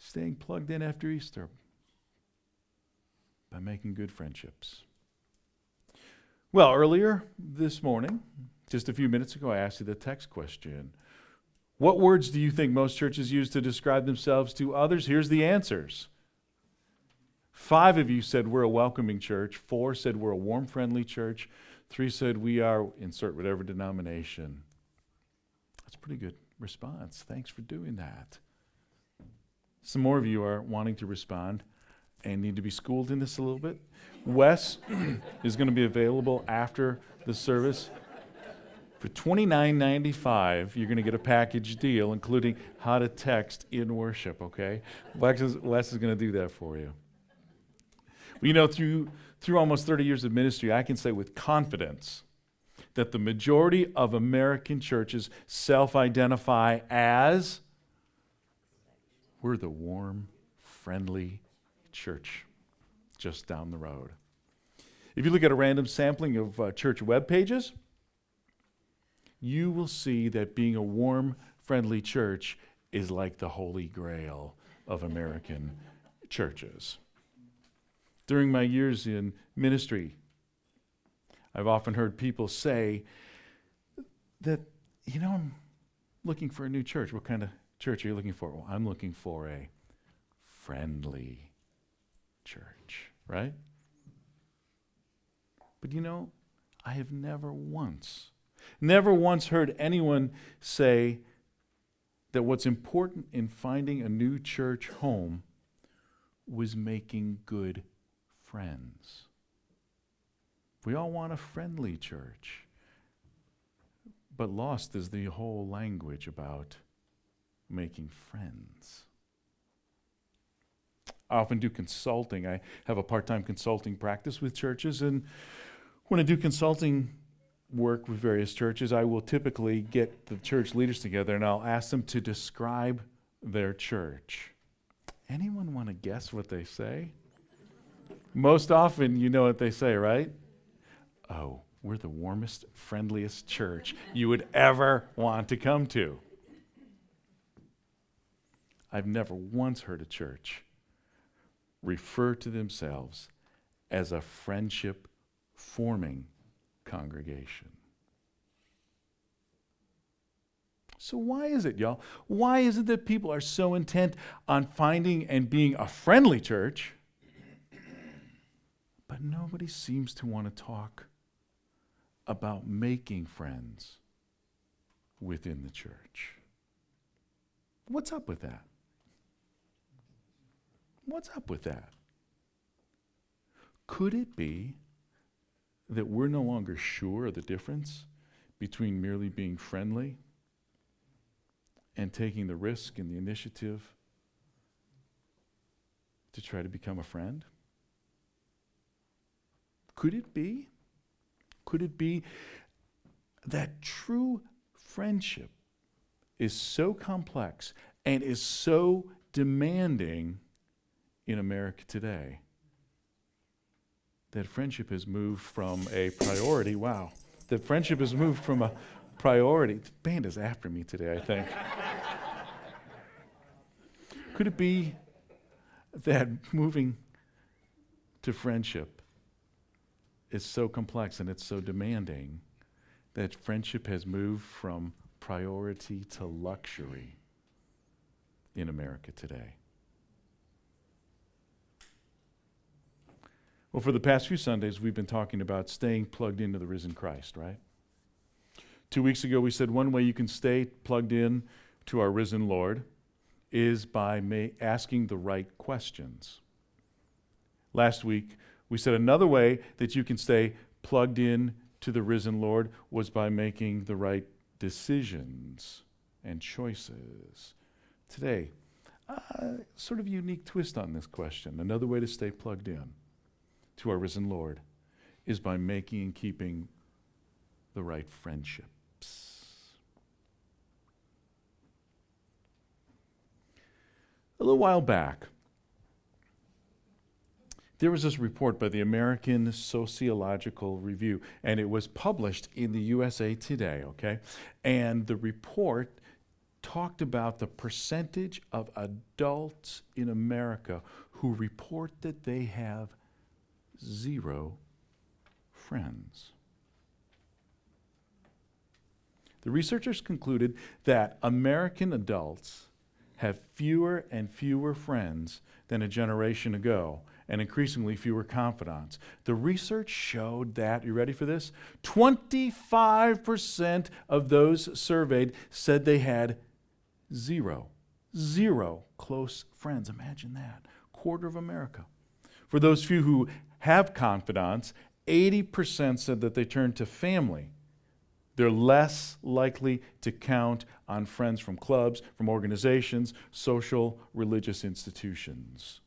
staying plugged in after Easter? By making good friendships. Well, earlier this morning, just a few minutes ago, I asked you the text question. What words do you think most churches use to describe themselves to others? Here's the answers. 5 of you said we're a welcoming church. 4 said we're a warm, friendly church. 3 said we are, insert whatever denomination. That's a pretty good response. Thanks for doing that. Some more of you are wanting to respond and need to be schooled in this a little bit. Wes is going to be available after the service. For $29.95, you're going to get a package deal, including how to text in worship, okay? Wes is going to do that for you. Well, you know, through almost 30 years of ministry, I can say with confidence that the majority of American churches self-identify as we're the warm, friendly church just down the road. If you look at a random sampling of church web pages, you will see that being a warm, friendly church is like the holy grail of American churches. During my years in ministry, I've often heard people say that, you know, I'm looking for a new church. What kind of church are you looking for? Well, I'm looking for a friendly church, right? But you know, I have never once heard anyone say that what's important in finding a new church home was making good friends. We all want a friendly church, but lost is the whole language about making friends. I often do consulting. I have a part-time consulting practice with churches, and when I do consulting work with various churches, I will typically get the church leaders together and I'll ask them to describe their church. Anyone want to guess what they say? Most often you know what they say, right? Oh, we're the warmest, friendliest church you would ever want to come to. I've never once heard a church refer to themselves as a friendship-forming congregation. So why is it, y'all? Why is it that people are so intent on finding and being a friendly church, but nobody seems to want to talk about making friends within the church? What's up with that? What's up with that? Could it be that we're no longer sure of the difference between merely being friendly and taking the risk and the initiative to try to become a friend? Could it be? Could it be that true friendship is so complex and is so demanding in America today that friendship has moved from a priority? Wow. That friendship has moved from a priority. The band is after me today, I think. Could it be that moving to friendship is so complex and it's so demanding that friendship has moved from priority to luxury in America today? Well, for the past few Sundays, we've been talking about staying plugged into the risen Christ, right? 2 weeks ago, we said one way you can stay plugged in to our risen Lord is by asking the right questions. Last week, we said another way that you can stay plugged in to the risen Lord was by making the right decisions and choices. Today, sort of a unique twist on this question. Another way to stay plugged in to our risen Lord is by making and keeping the right friendships. A little while back, there was this report by the American Sociological Review, and it was published in the USA Today, okay? And the report talked about the percentage of adults in America who report that they have 0 friends. The researchers concluded that American adults have fewer and fewer friends than a generation ago, and increasingly fewer confidants. The research showed that, you ready for this? 25% of those surveyed said they had zero close friends. Imagine that. Quarter of America. For those few who have confidants, 80% said that they turn to family. They're less likely to count on friends from clubs, from organizations, social, religious institutions.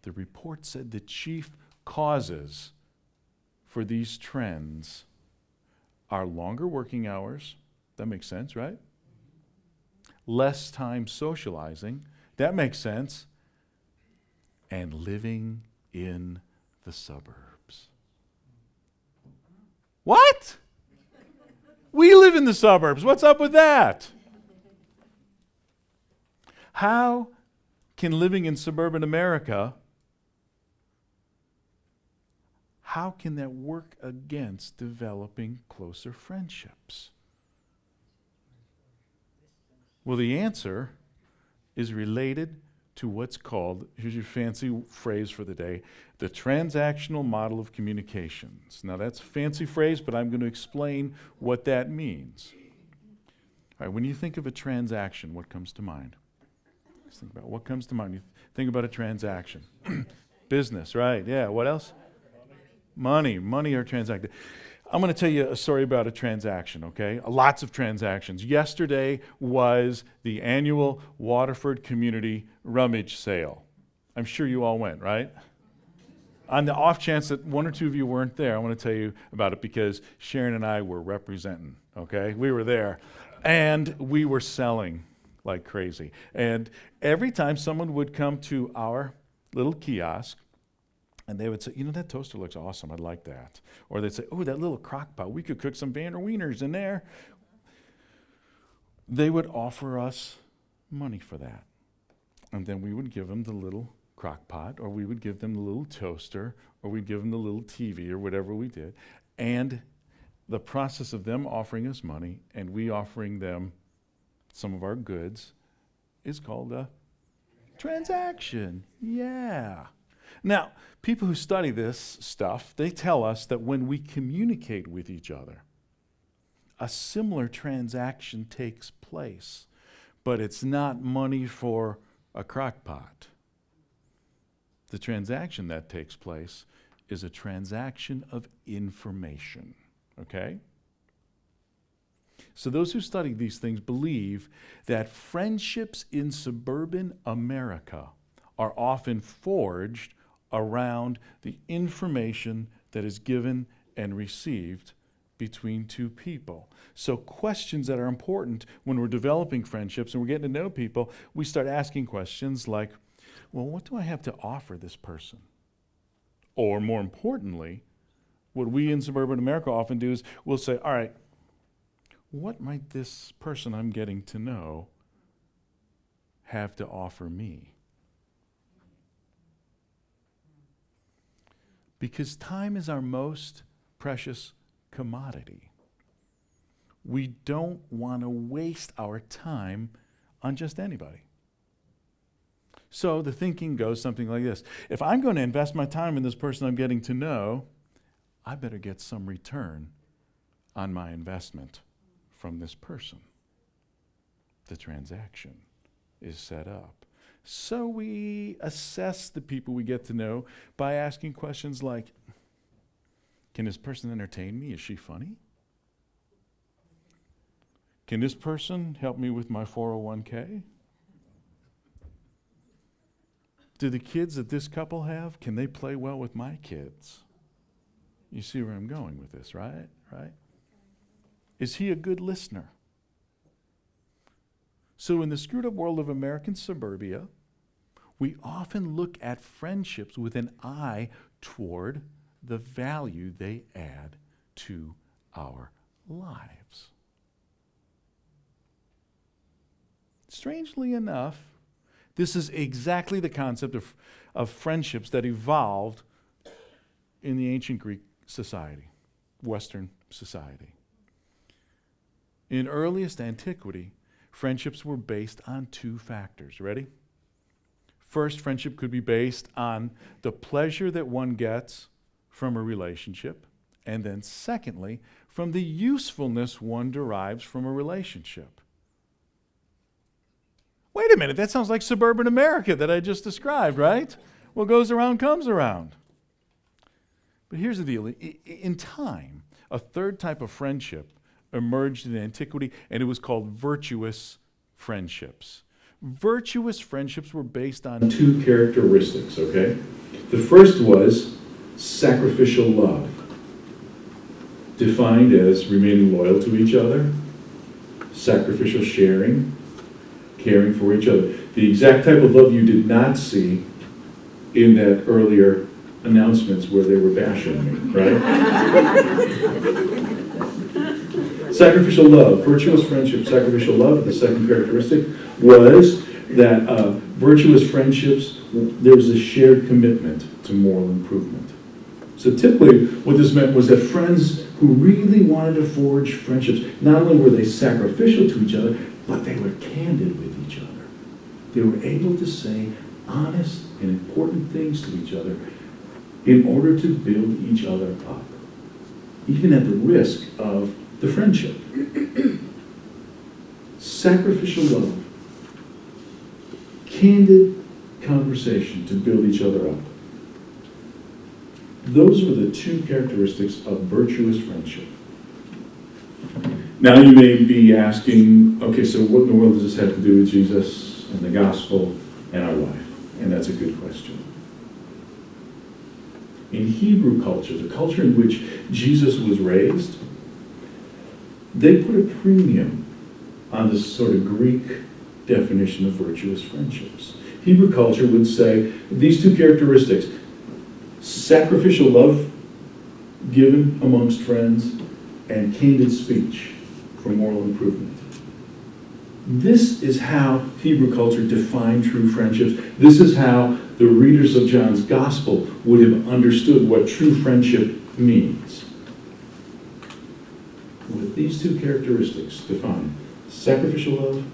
The report said the chief causes for these trends are longer working hours. That makes sense, right? Less time socializing. That makes sense. And living in the suburbs. What? We live in the suburbs. What's up with that? How can living in suburban America, how can that work against developing closer friendships? Well, the answer is related to what's called, here's your fancy phrase for the day, the transactional model of communications. Now that's a fancy phrase, but I'm going to explain what that means. All right, when you think of a transaction, what comes to mind? Let's think about what comes to mind. You think about a transaction. Business, right? Yeah, what else? Money are transacted. I'm going to tell you a story about a transaction, okay? Lots of transactions. Yesterday was the annual Waterford Community Rummage Sale. I'm sure you all went, right? On the off chance that one or two of you weren't there, I want to tell you about it because Sharon and I were representing, okay? We were there, and we were selling like crazy. And every time someone would come to our little kiosk, and they would say, you know, that toaster looks awesome. I'd like that. Or they'd say, oh, that little crock pot. We could cook some Vanner Wieners in there. They would offer us money for that. And then we would give them the little crock pot, or we would give them the little toaster, or we'd give them the little TV, or whatever we did. And the process of them offering us money and we offering them some of our goods is called a transaction. Yeah. Now, people who study this stuff, they tell us that when we communicate with each other, a similar transaction takes place, but it's not money for a crock pot. The transaction that takes place is a transaction of information, okay? So those who study these things believe that friendships in suburban America are often forged around the information that is given and received between two people. So questions that are important when we're developing friendships and we're getting to know people, we start asking questions like, well, what do I have to offer this person? Or more importantly, what we in suburban America often do is we'll say, all right, what might this person I'm getting to know have to offer me? Because time is our most precious commodity. We don't want to waste our time on just anybody. So the thinking goes something like this. If I'm going to invest my time in this person I'm getting to know, I better get some return on my investment from this person. The transaction is set up. So we assess the people we get to know by asking questions like, can this person entertain me? Is she funny? Can this person help me with my 401k? Do the kids that this couple have, can they play well with my kids? You see where I'm going with this, right? Right? Is he a good listener? So in the screwed up world of American suburbia, we often look at friendships with an eye toward the value they add to our lives. strangely enough, this is exactly the concept of friendships that evolved in the ancient Greek society, Western society. In earliest antiquity, friendships were based on two factors. Ready? First, friendship could be based on the pleasure that one gets from a relationship, and then secondly, from the usefulness one derives from a relationship. Wait a minute, that sounds like suburban America that I just described, right? What goes around comes around. But here's the deal. In time, a third type of friendship emerged in antiquity, and it was called virtuous friendships. Virtuous friendships were based on two characteristics, okay? The first was sacrificial love, defined as remaining loyal to each other, sacrificial sharing, caring for each other. The exact type of love you did not see in that earlier announcements where they were bashing me, right? Sacrificial love, virtuous friendship, sacrificial love. The second characteristic was that virtuous friendships, there was a shared commitment to moral improvement. So typically what this meant was that friends who really wanted to forge friendships, not only were they sacrificial to each other, but they were candid with each other. They were able to say honest and important things to each other in order to build each other up, even at the risk of the friendship. Sacrificial love, candid conversation to build each other up. Those are the two characteristics of virtuous friendship. Now you may be asking, okay, so what in the world does this have to do with Jesus and the gospel and our life? And that's a good question. In Hebrew culture, the culture in which Jesus was raised, they put a premium on this sort of Greek definition of virtuous friendships. Hebrew culture would say these two characteristics, sacrificial love given amongst friends and candid speech for moral improvement. This is how Hebrew culture defined true friendships. This is how the readers of John's gospel would have understood what true friendship means. With these two characteristics defined, sacrificial love,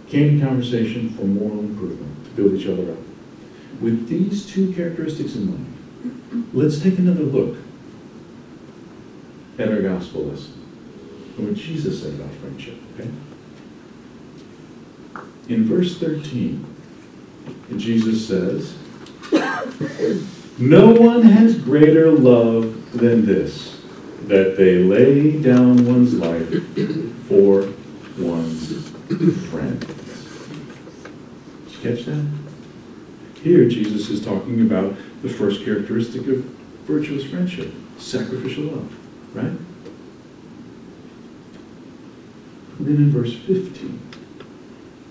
candid conversation for moral improvement, to build each other up. With these two characteristics in mind, let's take another look at our gospel lesson and what Jesus said about friendship, okay? In verse 13, Jesus says, "No one has greater love than this, that they lay down one's life for one's friends." Did you catch that? Here, Jesus is talking about the first characteristic of virtuous friendship, sacrificial love, right? And then in verse 15,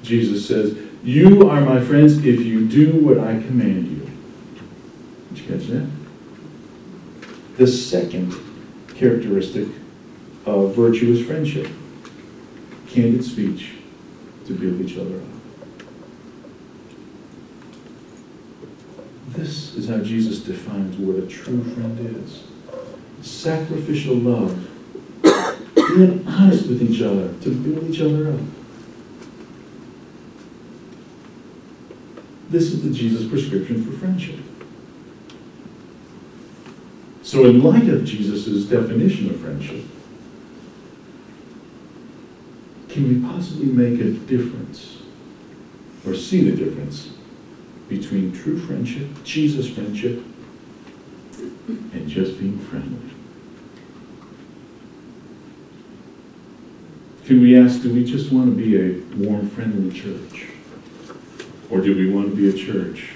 Jesus says, "You are my friends if you do what I command you." Did you catch that? The second characteristic of virtuous friendship, candid speech to build each other up. This is how Jesus defines what a true friend is. Sacrificial love, being honest with each other to build each other up. This is the Jesus prescription for friendship. So in light of Jesus' definition of friendship, can we possibly make a difference or see the difference between true friendship, Jesus friendship, and just being friendly? Can we ask, do we just want to be a warm, friendly church? Or do we want to be a church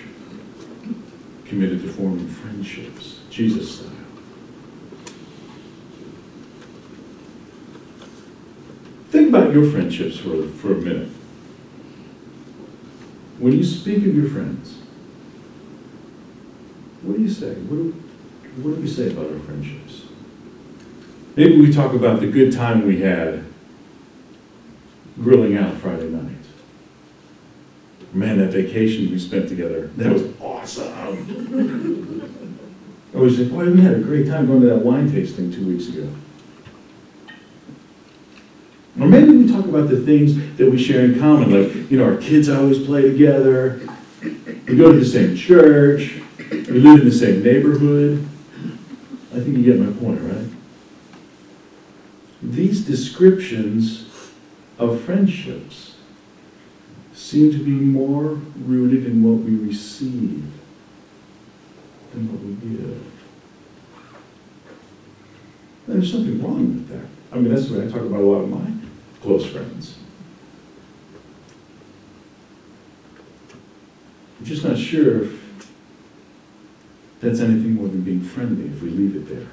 committed to forming friendships, Jesus style? Think about your friendships for a minute. When you speak of your friends, what do you say? What do we say about our friendships? Maybe we talk about the good time we had grilling out Friday night. Man, that vacation we spent together, that was awesome. Or we said, boy, we had a great time going to that wine tasting 2 weeks ago. Or maybe we talk about the things that we share in common, like, our kids always play together, we go to the same church, we live in the same neighborhood. I think you get my point, right? These descriptions of friendships seem to be more rooted in what we receive than what we give. And there's something wrong with that. I mean, that's what I talk about a lot of my close friends. I'm just not sure if that's anything more than being friendly if we leave it there.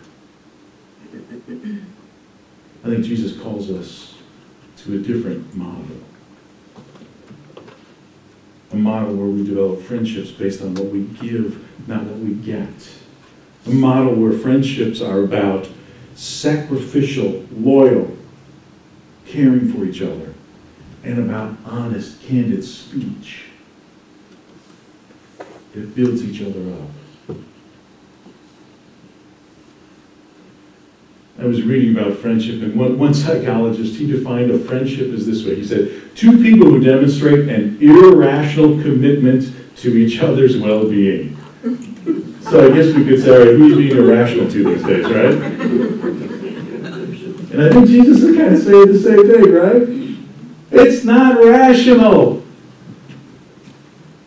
I think Jesus calls us to a different model. A model where we develop friendships based on what we give, not what we get. A model where friendships are about sacrificial, loyal, caring for each other, and about honest, candid speech that builds each other up. I was reading about friendship, and one psychologist, he defined a friendship as this way. He said, two people who demonstrate an irrational commitment to each other's well-being. So I guess we could say, all right, who's being irrational to these days, right? And I think Jesus is kind of saying the same thing, right? It's not rational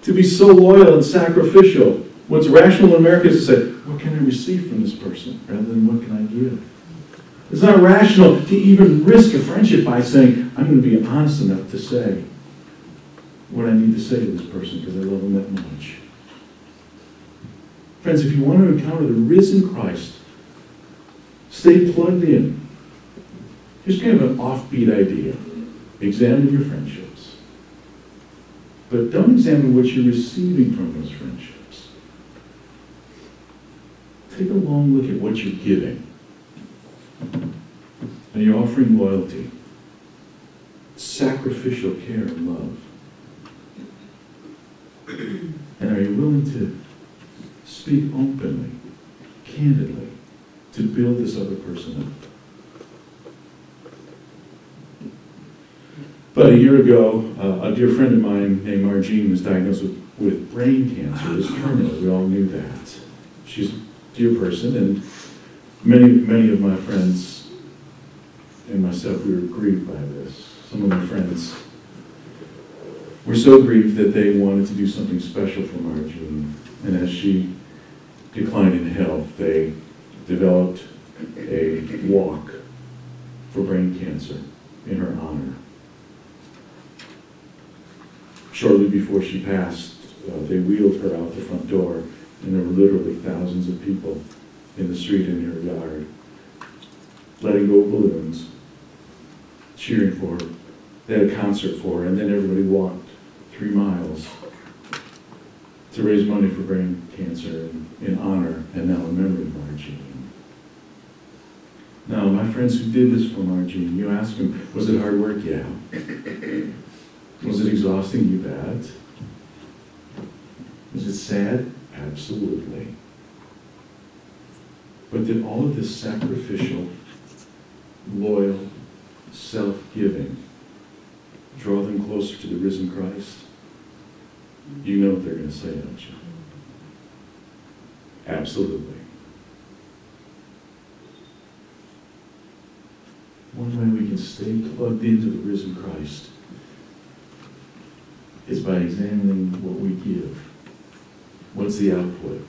to be so loyal and sacrificial. What's rational in America is to say, what can I receive from this person, rather than what can I give? It's not rational to even risk a friendship by saying, I'm going to be honest enough to say what I need to say to this person because I love them that much. Friends, if you want to encounter the risen Christ, stay plugged in. Here's kind of an offbeat idea. Examine your friendships. But don't examine what you're receiving from those friendships. Take a long look at what you're giving. Are you offering loyalty, sacrificial care and love? And are you willing to speak openly, candidly, to build this other person up? About a year ago, a dear friend of mine named Margene was diagnosed with brain cancer. It was terminal. We all knew that. She's a dear person, and many of my friends and myself, we were grieved by this. Some of my friends were so grieved that they wanted to do something special for Margene. And as she declined in health, they developed a walk for brain cancer in her honor. Shortly before she passed, they wheeled her out the front door, and there were literally thousands of people in the street in her yard, letting go of balloons, cheering for her. They had a concert for her, and then everybody walked 3 miles to raise money for brain cancer in honor and now in memory of Margene. Now, my friends who did this for Margene, you ask them, was it hard work? Yeah. Was it exhausting? You bet. Was it sad? Absolutely. But did all of this sacrificial, loyal, self-giving draw them closer to the risen Christ? You know what they're going to say, don't you? Absolutely. One way we can stay plugged into the risen Christ is by examining what we give. What's the output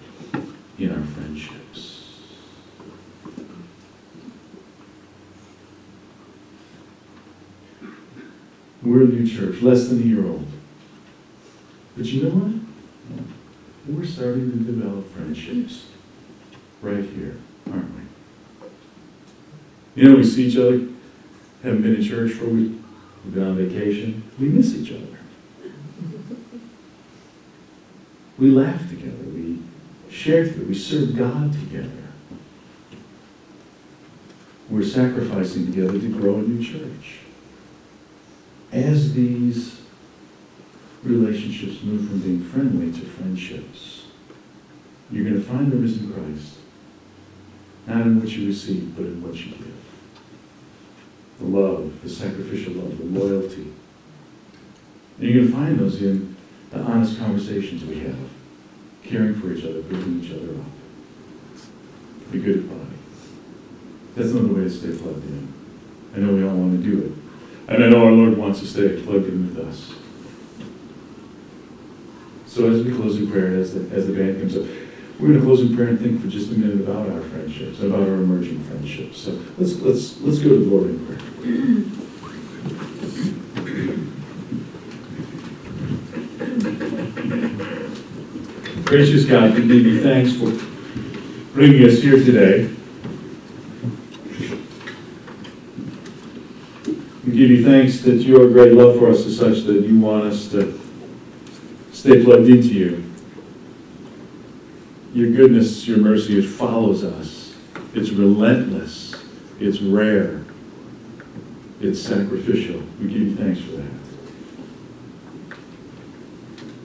in our friendships? We're a new church, less than a year old. But you know what? We're starting to develop friendships right here, aren't we? You know, we see each other, haven't been in church for a week, we've been on vacation, we miss each other. We laugh together, we share together, we serve God together. We're sacrificing together to grow a new church. As these relationships move from being friendly to friendships. You're going to find the risen Christ, not in what you receive, but in what you give. The love, the sacrificial love, the loyalty. And you're going to find those in the honest conversations we have, caring for each other, building each other up. The good body. That's another way to stay plugged in. I know we all want to do it. And I know our Lord wants to stay plugged in with us. So as we close in prayer, as the band comes up, we're going to close in prayer and think for just a minute about our friendships, about our emerging friendships. So let's go to the Lord in prayer. Gracious God, we give you thanks for bringing us here today. We give you thanks that your great love for us is such that you want us to stay plugged into you. Your goodness, your mercy, it follows us. It's relentless. It's rare. It's sacrificial. We give you thanks for that.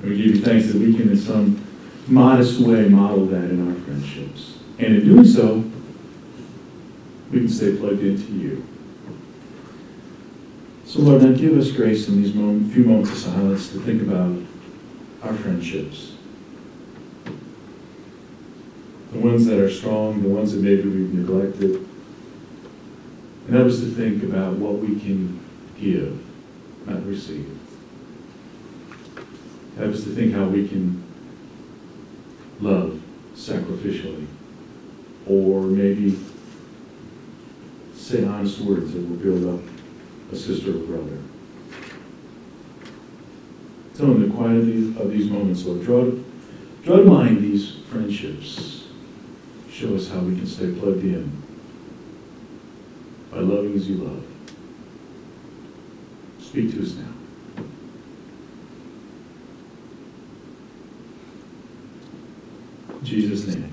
And we give you thanks that we can, in some modest way, model that in our friendships. And in doing so, we can stay plugged into you. So Lord, now give us grace in these few moments of silence to think about our friendships. The ones that are strong, the ones that maybe we've neglected. And help us to think about what we can give, not receive. Help us to think how we can love sacrificially, or maybe say honest words that will build up a sister or brother. Tell them the quiet of these moments, Lord. Draw to mind these friendships. Show us how we can stay plugged in by loving as you love. Speak to us now. In Jesus' name.